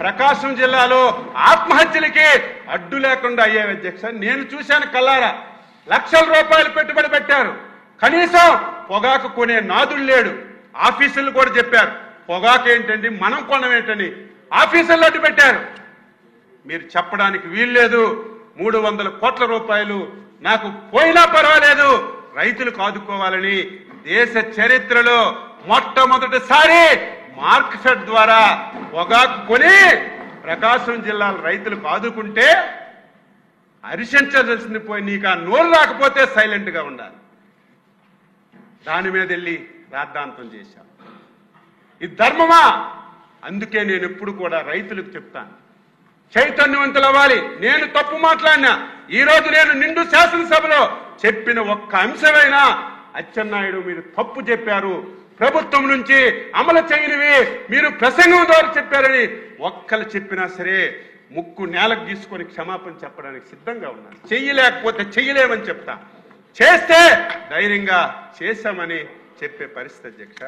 ప్రకాశం జిల్లాలో ఆత్మహత్యలకి అడ్డు లేకుండా అయ్యాయి అధ్యక్ష. నేను చూశాను కల్లారా. లక్షల రూపాయలు పెట్టుబడి పెట్టారు, కనీసం పొగాకు కొనే నాదుడు లేడు. ఆఫీసులు కూడా చెప్పారు పొగాకు ఏంటండి మనం కొనమేంటని ఆఫీసుల్లో అడ్డు పెట్టారు. మీరు చెప్పడానికి వీల్లేదు. 300 కోట్ల రూపాయలు నాకు పోయినా పర్వాలేదు రైతులకు ఆదుకోవాలని దేశ చరిత్రలో మొట్టమొదటిసారి మార్కెట్ ద్వారా పొగాకు కొని ప్రకాశం జిల్లా రైతులకు ఆదుకుంటే హర్షించాల్సింది పోయి నీకు ఆ నోరు రాకపోతే సైలెంట్ గా ఉండాలి. దాని మీద వెళ్ళి రాద్ధాంతం చేశాం. ఇది ధర్మమా? అందుకే నేను ఎప్పుడు కూడా రైతులకు చెప్తాను, చైతన్యవంతులు అవ్వాలి. నేను తప్పు మాట్లాడినా ఈ రోజు నేను నిండు శాసనసభలో చెప్పిన ఒక్క అంశమైనా అచ్చెన్నాయుడు మీరు తప్పు చెప్పారు, ప్రభుత్వం నుంచి అమలు చేయనివి మీరు ప్రసంగం ద్వారా చెప్పారని ఒక్కరు చెప్పినా సరే ముక్కు నేలకు తీసుకొని క్షమాపణ చెప్పడానికి సిద్ధంగా ఉన్నాను. చెయ్యలేకపోతే చెయ్యలేమని చెప్తా, చేస్తే ధైర్యంగా చేశామని చెప్పే పరిస్థితి అధ్యక్ష.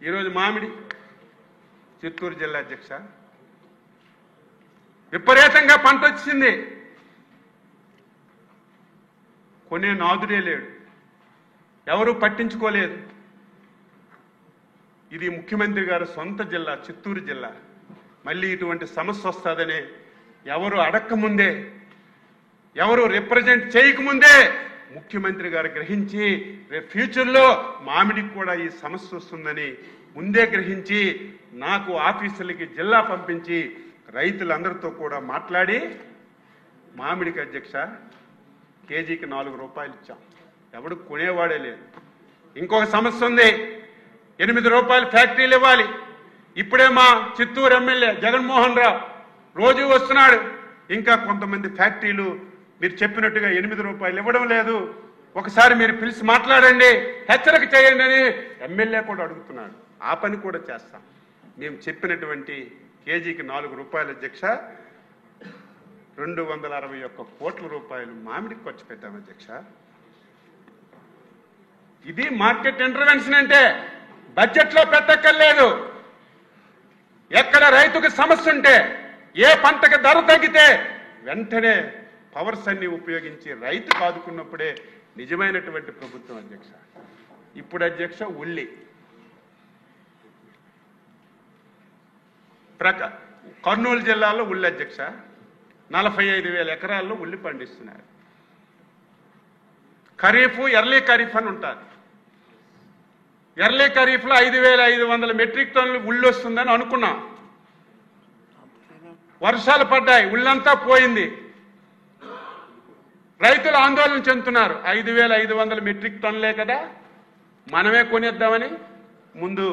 ఈరోజు మామిడి చిత్తూరు జిల్లా అధ్యక్ష విపరీతంగా పంట వచ్చింది, కొనే నాదుడే లేడు, ఎవరు పట్టించుకోలేదు. ఇది ముఖ్యమంత్రి గారు సొంత జిల్లా చిత్తూరు జిల్లా. మళ్ళీ ఇటువంటి సమస్య వస్తుందని ఎవరు అడక్కముందే, ఎవరు రిప్రజెంట్ చేయకముందే ముఖ్యమంత్రి గారు గ్రహించి రేపు ఫ్యూచర్లో మామిడికి కూడా ఈ సమస్య వస్తుందని ముందే గ్రహించి నాకు ఆఫీసులకి జిల్లా పంపించి రైతులందరితో కూడా మాట్లాడి మామిడికి అధ్యక్ష కేజీకి 4 రూపాయలు ఇచ్చాం. ఎవడు కొనేవాడే లేదు. ఇంకొక సమస్య ఉంది, 8 రూపాయలు ఫ్యాక్టరీలు ఇవ్వాలి. ఇప్పుడే మా చిత్తూరు ఎమ్మెల్యే జగన్మోహన్ రావు రోజు వస్తున్నాడు. ఇంకా కొంతమంది ఫ్యాక్టరీలు మీరు చెప్పినట్టుగా 8 రూపాయలు ఇవ్వడం లేదు, ఒకసారి మీరు పిలిచి మాట్లాడండి, హెచ్చరిక చేయండి అని ఎమ్మెల్యే కూడా అడుగుతున్నాడు. ఆ పని కూడా చేస్తాం. మేము చెప్పినటువంటి కేజీకి 4 రూపాయలు అధ్యక్ష 261 కోట్ల రూపాయలు మామిడికి ఖర్చు పెట్టాం అధ్యక్ష. ఇది మార్కెట్ ఇంటర్వెన్షన్ అంటే బడ్జెట్లో పెట్టక్కర్లేదు. ఎక్కడ రైతుకు సమస్య ఉంటే, ఏ పంటకి ధర తగ్గితే వెంటనే పవర్స్ అన్ని ఉపయోగించి రైతు ఆదుకున్నప్పుడే నిజమైనటువంటి ప్రభుత్వం అధ్యక్ష. ఇప్పుడు అధ్యక్ష ఉల్లి కర్నూలు జిల్లాలో ఉల్లి అధ్యక్ష 45,000 ఎకరాల్లో ఉల్లి పండిస్తున్నారు. ఖరీఫ్ ఎర్లీ ఖరీఫ్ అని ఉంటారు. ఎర్లీ ఖరీఫ్లో 5,500 మెట్రిక్ టన్నులు ఉల్లి వస్తుందని అనుకున్నాం. వర్షాలు పడ్డాయి, ఉల్లంతా పోయింది. రైతులు ఆందోళన చెందుతున్నారు. 5,500 మెట్రిక్ టన్నులే కదా మనమే కొనేద్దామని ముందు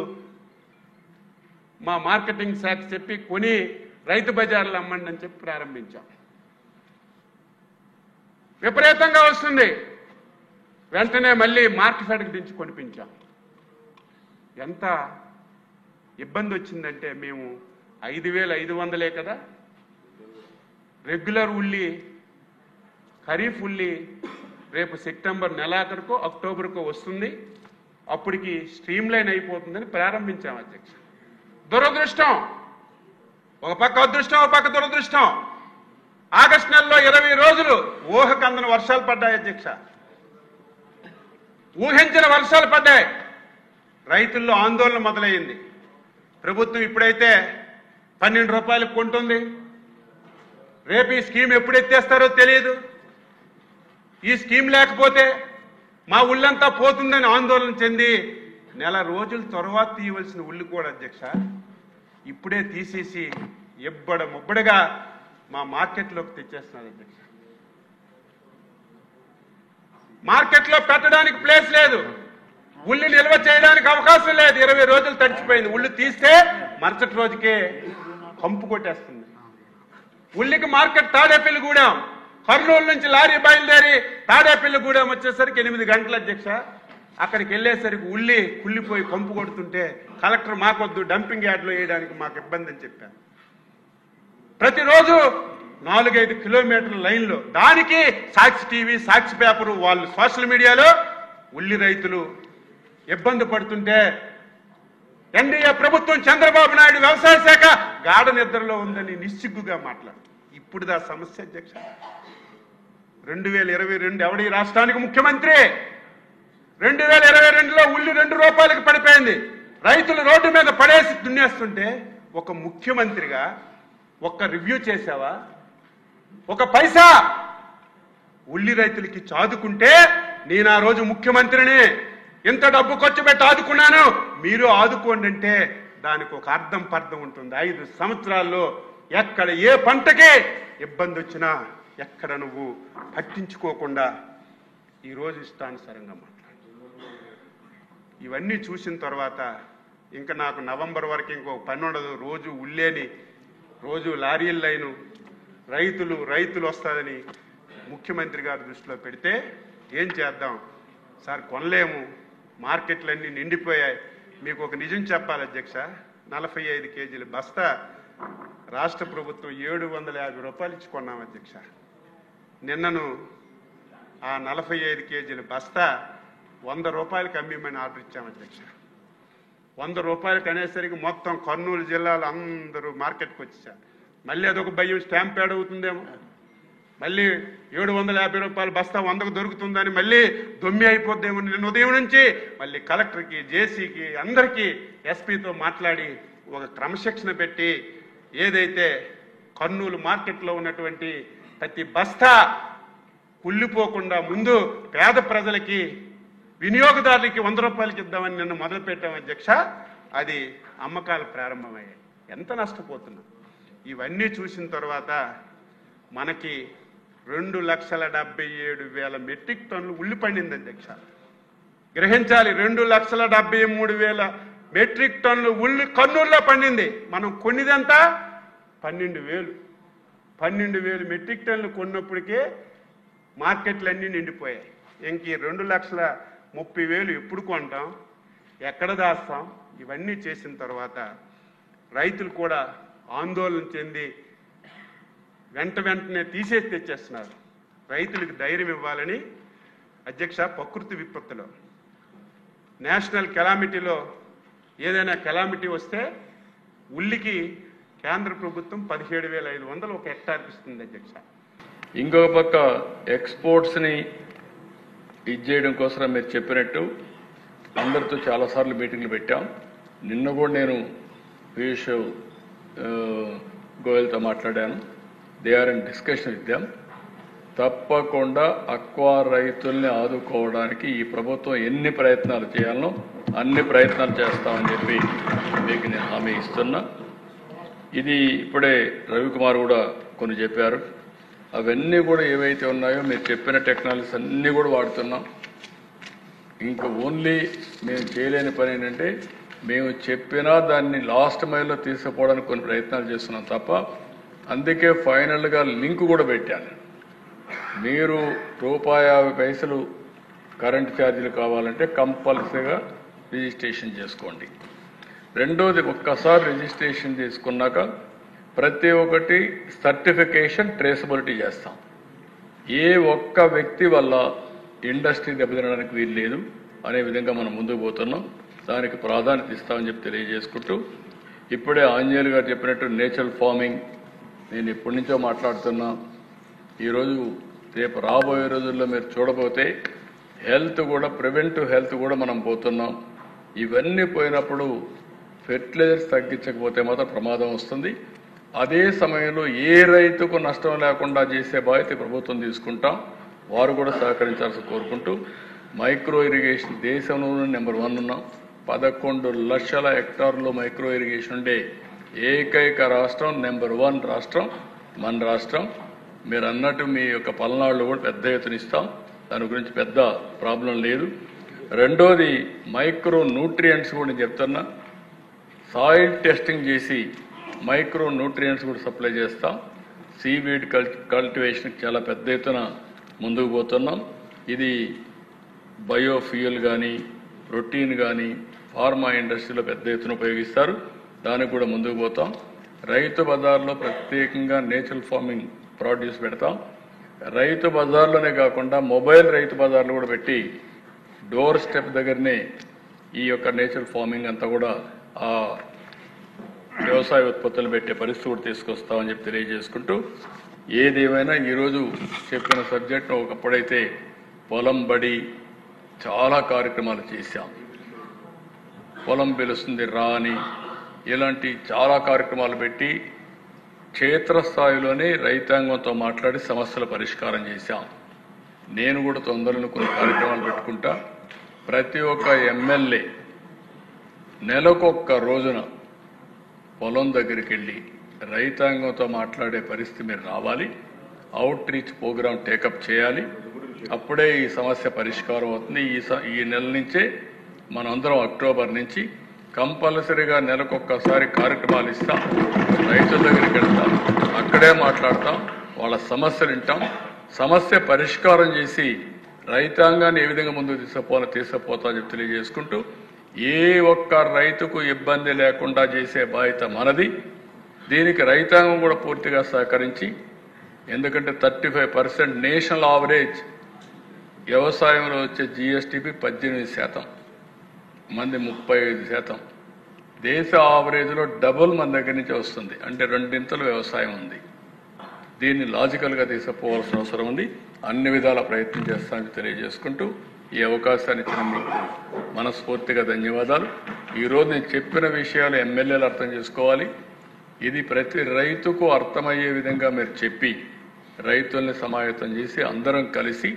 మా మార్కెటింగ్ శాఖ చెప్పి కొని రైతు బజార్లు అమ్మండి అని చెప్పి ప్రారంభించాం. విపరీతంగా వస్తుంది, వెంటనే మళ్ళీ మార్కెట్కి దించి కొనిపించాం. ఎంత ఇబ్బంది వచ్చిందంటే మేము 5,500 కదా రెగ్యులర్ ఉల్లి, ఖరీఫ్ ఉల్లి రేపు సెప్టెంబర్ నెలాఖరుకో అక్టోబర్కో వస్తుంది, అప్పటికి స్ట్రీమ్ లైన్ అయిపోతుందని ప్రారంభించాం అధ్యక్ష. దురదృష్టం, ఒక పక్క అదృష్టం, ఒక పక్క దురదృష్టం. ఆగస్టు నెలలో 20 రోజులు ఊహకందని వర్షాలు పడ్డాయి అధ్యక్ష. ఊహించిన వర్షాలు పడ్డాయి, రైతుల్లో ఆందోళన మొదలైంది. ప్రభుత్వం ఇప్పుడైతే 12 రూపాయలకు కొంటుంది, రేపు ఈ స్కీమ్ ఎప్పుడు ఎత్తేస్తారో తెలియదు. ఈ స్కీమ్ లేకపోతే మా ఉల్లంతా పోతుందని ఆందోళన చెంది నెల రోజుల తర్వాత తీయవలసిన ఉల్లి కూడా అధ్యక్ష ఇప్పుడే తీసేసి ముబ్బడిగా మా మార్కెట్లోకి తెచ్చేస్తున్నారు అధ్యక్ష. మార్కెట్లో పెట్టడానికి ప్లేస్ లేదు, ఉల్లి నిల్వ చేయడానికి అవకాశం లేదు. 20 రోజులు తడిచిపోయింది. ఉల్లి తీస్తే మరుసటి రోజుకే కంపు కొట్టేస్తుంది. ఉల్లికి మార్కెట్ తాడేపల్లిగూడెం, కర్నూలు నుంచి లారీ బయలుదేరి తాడేపల్లిగూడెం వచ్చేసరికి 8 గంటల అధ్యక్ష. అక్కడికి వెళ్ళేసరికి ఉల్లి కుళ్ళిపోయి కంపు కొడుతుంటే కలెక్టర్ మాకొద్దు, డంపింగ్ యార్డ్లో వేయడానికి మాకు ఇబ్బంది అని చెప్పారు. ప్రతిరోజు 4-5 కిలోమీటర్ల లైన్లో, దానికి సాక్షి టీవీ, సాక్షి పేపరు, వాళ్ళు సోషల్ మీడియాలో ఉల్లి రైతులు ఇబ్బంది పడుతుంటే ఎన్డీఏ ప్రభుత్వం చంద్రబాబు నాయుడు వ్యవసాయ శాఖ గాఢ నిద్రలో ఉందని నిస్సిగ్గుగా మాట్లాడు. ఇప్పుడుదా సమస్య అధ్యక్ష? 2022 ఎవడి రాష్ట్రానికి ముఖ్యమంత్రి? 2022లో ఉల్లి 2 రూపాయలకు పడిపోయింది. రైతులు రోడ్డు మీద పడేసి దున్నేస్తుంటే ఒక ముఖ్యమంత్రిగా ఒక్క రివ్యూ చేశావా? ఒక పైసా ఉల్లి రైతులకి చాదుకుంటే నేను ఆ రోజు ముఖ్యమంత్రిని, ఇంత డబ్బు ఖర్చు పెట్టి ఆదుకున్నాను, మీరు ఆదుకోండి అంటే దానికి ఒక అర్థం పర్థం ఉంటుంది. 5 సంవత్సరాల్లో ఎక్కడ ఏ పంటకి ఇబ్బంది వచ్చినా ఎక్కడ నువ్వు పట్టించుకోకుండా ఈరోజు ఇష్టానుసారంగా మాట్లాడు. ఇవన్నీ చూసిన తర్వాత ఇంకా నాకు నవంబర్ వరకు ఇంకో పని ఉండదు. రోజు ఉల్లేని, రోజు లారీల లైను, రైతులు వస్తుందని ముఖ్యమంత్రి గారు దృష్టిలో పెడితే ఏం చేద్దాం సార్? కొనలేము, మార్కెట్లన్నీ నిండిపోయాయి. మీకు ఒక నిజం చెప్పాలి అధ్యక్ష, 45 కేజీల బస్తా రాష్ట్ర ప్రభుత్వం 750 రూపాయలు ఇచ్చి కొన్నాం అధ్యక్ష. నిన్నను ఆ 45 కేజీల బస్తా 100 రూపాయలకు అమ్మిమని ఆర్డర్ ఇచ్చాం అధ్యక్ష. 100 రూపాయలకు అనేసరికి మొత్తం కర్నూలు జిల్లాలో అందరూ మార్కెట్కి వచ్చేసారు. మళ్ళీ అదొక భయం, స్టాంప్ యాడ్ అవుతుందేమో, మళ్ళీ 750 రూపాయల బస్తా 100కు దొరుకుతుందని మళ్ళీ దొమ్మి అయిపోద్దేమో. నిన్న ఉదయం నుంచి మళ్ళీ కలెక్టర్కి, జేసీకి, అందరికీ ఎస్పీతో మాట్లాడి ఒక క్రమశిక్షణ పెట్టి ఏదైతే కర్నూలు మార్కెట్లో ఉన్నటువంటి ప్రతి బస్తా కుళ్ళిపోకుండా ముందు పేద ప్రజలకి, వినియోగదారులకి 100 రూపాయలకి ఇద్దామని నిన్న మొదలు పెట్టాం అధ్యక్ష. అది అమ్మకాలు ప్రారంభమయ్యాయి. ఎంత నష్టపోతున్నాం. ఇవన్నీ చూసిన తర్వాత మనకి 2,77,000 మెట్రిక్ టన్నులు ఉల్లి పండింది అధ్యక్ష. గ్రహించాలి, 2,73,000 మెట్రిక్ టన్నులు ఉల్లి కర్నూలులో పండింది. మనం కొన్నిదంతా 12,000 మెట్రిక్ టన్నులు కొన్నప్పటికే మార్కెట్లన్నీ నిండిపోయాయి. ఇంక 2,30,000 ఎప్పుడు కొంటాం, ఎక్కడ దాస్తాం? ఇవన్నీ చేసిన తర్వాత రైతులు కూడా ఆందోళన చెంది వెంటనే తీసేసి తెచ్చేస్తున్నారు. రైతులకు ధైర్యం ఇవ్వాలని అధ్యక్ష, ప్రకృతి విపత్తులో, నేషనల్ కెలామిటీలో ఏదైనా కెలామిటీ వస్తే ఉల్లికి కేంద్ర ప్రభుత్వం 17,500 ఒక హెక్టార్కి ఇస్తుంది అధ్యక్ష. ఇంకొక పక్క ఎక్స్పోర్ట్స్ని ఇది చేయడం కోసం మీరు చెప్పినట్టు అందరితో చాలాసార్లు మీటింగ్లు పెట్టాం. నిన్న కూడా నేను పీయూష్ గోయల్తో మాట్లాడాను. They are in discussion with them. తప్పకుండా అక్వా రైతుల్ని ఆదుకోవడానికి ఈ ప్రభుత్వం ఎన్ని ప్రయత్నాలు చేయాలనో అన్ని ప్రయత్నాలు చేస్తామని చెప్పి మీకు నేను హామీ ఇస్తున్నా. ఇది ఇప్పుడే రవికుమార్ కూడా కొన్ని చెప్పారు. అవన్నీ కూడా ఏవైతే ఉన్నాయో మీరు చెప్పిన టెక్నాలజీస్ అన్నీ కూడా వాడుతున్నాం. ఇంకా ఓన్లీ మేము చేయలేని పని ఏంటంటే మేము చెప్పినా దాన్ని లాస్ట్ మైల్లో తీసుకుపోవడానికి కొన్ని ప్రయత్నాలు చేస్తున్నాం తప్ప. అందుకే ఫైనల్గా లింక్ కూడా పెట్టాను. మీరు ₹50 కరెంట్ ఛార్జీలు కావాలంటే కంపల్సరీగా రిజిస్ట్రేషన్ చేసుకోండి. రెండోది, ఒక్కసారి రిజిస్ట్రేషన్ చేసుకున్నాక ప్రతి ఒక్కటి సర్టిఫికేషన్, ట్రేసబిలిటీ చేస్తాం. ఏ ఒక్క వ్యక్తి వల్ల ఇండస్ట్రీ దెబ్బతినడానికి వీలు లేదు అనే విధంగా మనం ముందుకు పోతున్నాం. దానికి ప్రాధాన్యత ఇస్తామని చెప్పి తెలియజేసుకుంటూ, ఇప్పుడే ఆంజనేయులు గారు చెప్పినట్టు నేచురల్ ఫార్మింగ్ నేను ఇప్పటి నుంచో మాట్లాడుతున్నా. ఈరోజు రేపు రాబోయే రోజుల్లో మీరు చూడబోతే హెల్త్ కూడా, ప్రివెంటివ్ హెల్త్ కూడా మనం పోతున్నాం. ఇవన్నీ పోయినప్పుడు ఫెర్టిలైజర్స్ తగ్గించకపోతే మాత్రం ప్రమాదం వస్తుంది. అదే సమయంలో ఏ రైతుకు నష్టం లేకుండా చేసే బాధ్యత ప్రభుత్వం తీసుకుంటాం. వారు కూడా సహకరించాల్సి కోరుకుంటూ, మైక్రో ఇరిగేషన్ దేశంలోనే నెంబర్ 1 ఉన్నాం. 11 లక్షల హెక్టార్లో మైక్రో ఇరిగేషన్ ఉండే ఏకైక రాష్ట్రం, నెంబర్ 1 రాష్ట్రం మన రాష్ట్రం. మీరు అన్నట్టు మీ యొక్క పల్నాడులో కూడా పెద్ద ఎత్తున ఇస్తాం. దాని గురించి పెద్ద ప్రాబ్లం లేదు. రెండోది, మైక్రో న్యూట్రియంట్స్ కూడా నేను చెప్తున్నా. సాయిల్ టెస్టింగ్ చేసి మైక్రో న్యూట్రియంట్స్ కూడా సప్లై చేస్తాం. సీవీడ్ కల్టివేషన్కి చాలా పెద్ద ఎత్తున ముందుకు పోతున్నాం. ఇది బయోఫ్యూయల్ కానీ, ప్రోటీన్ కానీ ఫార్మా ఇండస్ట్రీలో పెద్ద ఎత్తున ఉపయోగిస్తారు. దానికి కూడా ముందుకు పోతాం. రైతు బజార్లో ప్రత్యేకంగా నేచురల్ ఫార్మింగ్ ప్రొడ్యూస్ పెడతాం. రైతు బజార్లోనే కాకుండా మొబైల్ రైతు బజార్లు కూడా పెట్టి డోర్ స్టెప్ దగ్గరనే ఈ యొక్క నేచురల్ ఫార్మింగ్ అంతా కూడా ఆ వ్యవసాయ ఉత్పత్తులు పెట్టే పరిస్థితి కూడా తీసుకొస్తామని చెప్పి తెలియజేసుకుంటూ, ఏదేమైనా ఈరోజు చెప్పిన సబ్జెక్ట్ ఒకప్పుడైతే పొలం బడి చాలా కార్యక్రమాలు చేశాం. పొలం పిలుస్తుంది రా అని ఇలాంటి చాలా కార్యక్రమాలు పెట్టి క్షేత్రస్థాయిలోనే రైతాంగంతో మాట్లాడి సమస్యల పరిష్కారం చేశాం. నేను కూడా తొందరలో కొన్ని కార్యక్రమాలు పెట్టుకుంటా. ప్రతి ఒక్క ఎమ్మెల్యే నెలకొక్క రోజున పొలం దగ్గరికి వెళ్ళి రైతాంగంతో మాట్లాడే పరిస్థితి మీరు రావాలి. అవుట్ రీచ్ ప్రోగ్రాం టేకప్ చేయాలి. అప్పుడే ఈ సమస్య పరిష్కారం అవుతుంది. ఈ నెల నుంచే మనందరం అక్టోబర్ నుంచి కంపల్సరీగా నెలకొక్కసారి కార్యక్రమాలు ఇస్తాం. రైతుల దగ్గరికి వెళ్తాం, అక్కడే మాట్లాడతాం, వాళ్ళ సమస్యలు వింటాం, సమస్య పరిష్కారం చేసి రైతాంగాన్ని ఏ విధంగా ముందుకు తీసుకుపోతా చెప్పి తెలియజేసుకుంటూ, ఏ ఒక్క రైతుకు ఇబ్బంది లేకుండా చేసే బాధ్యత మనది. దీనికి రైతాంగం కూడా పూర్తిగా సహకరించి, ఎందుకంటే 35% నేషనల్ ఆవరేజ్ వ్యవసాయంలో వచ్చే జిఎస్టిపి 18%, మంది 35%. దేశ ఆవరేజ్లో డబుల్ మన దగ్గర నుంచి వస్తుంది, అంటే 2 వ్యవసాయం ఉంది. దీన్ని లాజికల్గా తీసుకుపోవాల్సిన అవసరం ఉంది. అన్ని విధాల ప్రయత్నం చేస్తామని తెలియజేసుకుంటూ, ఈ అవకాశాన్ని ఇచ్చిన మీకు మనస్ఫూర్తిగా ధన్యవాదాలు. ఈరోజు నేను చెప్పిన విషయాలు ఎమ్మెల్యేలు అర్థం చేసుకోవాలి. ఇది ప్రతి రైతుకు అర్థమయ్యే విధంగా మీరు చెప్పి రైతుల్ని సమాయత్తం చేసి అందరం కలిసి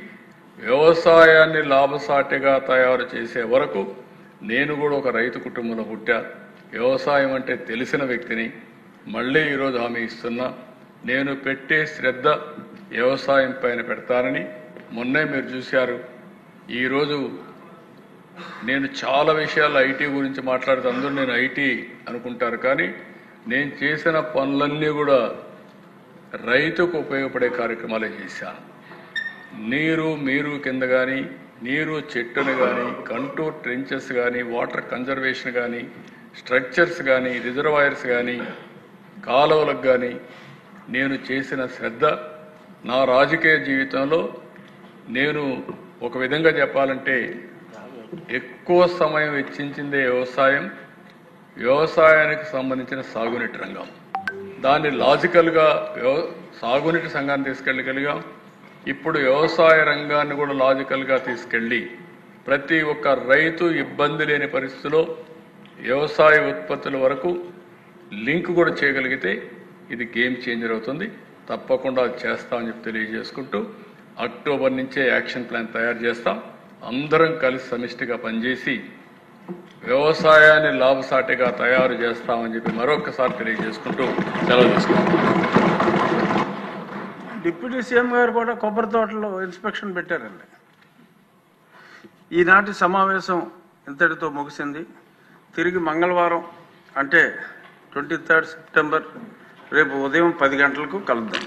వ్యవసాయాన్ని లాభసాటిగా తయారు చేసే వరకు, నేను కూడా ఒక రైతు కుటుంబంలో పుట్టా, వ్యవసాయం అంటే తెలిసిన వ్యక్తిని. మళ్ళీ ఈరోజు హామీ ఇస్తున్నా, నేను పెట్టే శ్రద్ధ వ్యవసాయం పైన పెడతానని. మొన్నే మీరు చూశారు, ఈరోజు నేను చాలా విషయాలు ఐటీ గురించి మాట్లాడితే అందరూ నేను ఐటీ అనుకుంటారు, కానీ నేను చేసిన పనులన్నీ కూడా రైతుకు ఉపయోగపడే కార్యక్రమాలే చేశాను. మీరు కింద కానీ, నీరు చెట్టును కానీ, కంటూర్ ట్రెంచెస్ కానీ, వాటర్ కన్జర్వేషన్ కానీ, స్ట్రక్చర్స్ కానీ, రిజర్వాయర్స్ కానీ, కాలువలకు కానీ నేను చేసిన శ్రద్ధ నా రాజకీయ జీవితంలో, నేను ఒక విధంగా చెప్పాలంటే ఎక్కువ సమయం వెచ్చించిందే వ్యవసాయానికి సంబంధించిన సాగునీటి రంగం. దాన్ని లాజికల్గా సాగునీటి సంఘాన్ని తీసుకెళ్ళగలిగాం. ఇప్పుడు వ్యవసాయ రంగాన్ని కూడా లాజికల్గా తీసుకెళ్ళి ప్రతి ఒక్క రైతు ఇబ్బంది లేని పరిస్థితిలో వ్యవసాయ ఉత్పత్తుల వరకు లింక్ కూడా చేయగలిగితే ఇది గేమ్ చేంజర్ అవుతుంది. తప్పకుండా అది చేస్తామని చెప్పి తెలియజేసుకుంటూ, అక్టోబర్ నుంచే యాక్షన్ ప్లాన్ తయారు చేస్తాం. అందరం కలిసి సమిష్టిగా పనిచేసి వ్యవసాయాన్ని లాభసాటిగా తయారు చేస్తామని చెప్పి మరొకసారి తెలియజేసుకుంటూ సెలవు తీసుకుంటాం. డిప్యూటీ సీఎం గారు కూడా కొబ్బరి తోటలో ఇన్స్పెక్షన్ పెట్టారండి. ఈనాటి సమావేశం ఇంతటితో ముగిసింది. తిరిగి మంగళవారం అంటే 23 సెప్టెంబర్ రేపు ఉదయం 10 గంటలకు కలుద్దాం.